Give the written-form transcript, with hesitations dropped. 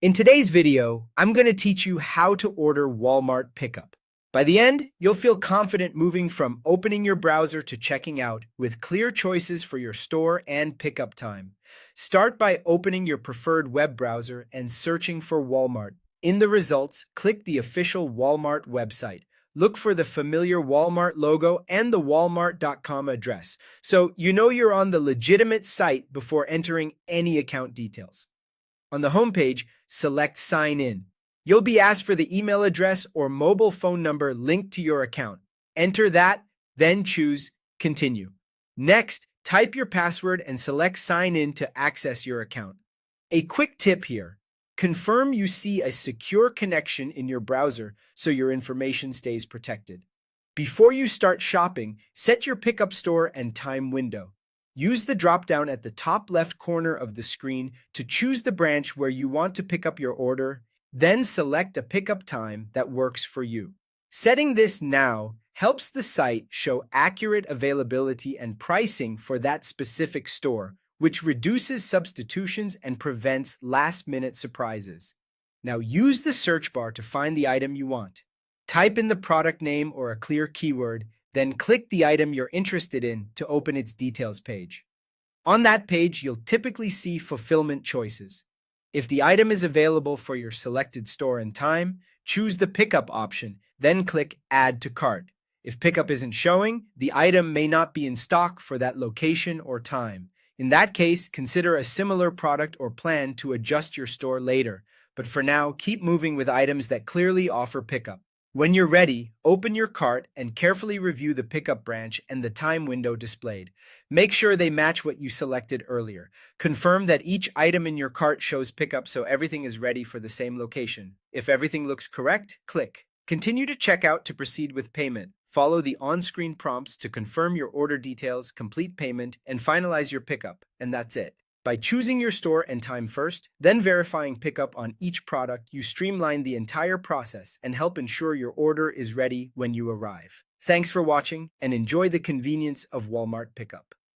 In today's video, I'm going to teach you how to order Walmart pickup. By the end, you'll feel confident moving from opening your browser to checking out with clear choices for your store and pickup time. Start by opening your preferred web browser and searching for Walmart. In the results, click the official Walmart website. Look for the familiar Walmart logo and the walmart.com address, so you know you're on the legitimate site before entering any account details. On the homepage, select Sign In. You'll be asked for the email address or mobile phone number linked to your account. Enter that, then choose Continue. Next, type your password and select Sign In to access your account. A quick tip here: confirm you see a secure connection in your browser so your information stays protected. Before you start shopping, set your pickup store and time window. Use the drop-down at the top left corner of the screen to choose the branch where you want to pick up your order, then select a pickup time that works for you. Setting this now helps the site show accurate availability and pricing for that specific store, which reduces substitutions and prevents last-minute surprises. Now use the search bar to find the item you want. Type in the product name or a clear keyword, then click the item you're interested in to open its details page. On that page, you'll typically see fulfillment choices. If the item is available for your selected store and time, choose the pickup option, then click Add to Cart. If pickup isn't showing, the item may not be in stock for that location or time. In that case, consider a similar product or plan to adjust your store later. But for now, keep moving with items that clearly offer pickup. When you're ready, open your cart and carefully review the pickup branch and the time window displayed. Make sure they match what you selected earlier. Confirm that each item in your cart shows pickup so everything is ready for the same location. If everything looks correct, click Continue to check out to proceed with payment. Follow the on-screen prompts to confirm your order details, complete payment, and finalize your pickup. And that's it. By choosing your store and time first, then verifying pickup on each product, you streamline the entire process and help ensure your order is ready when you arrive. Thanks for watching, and enjoy the convenience of Walmart pickup.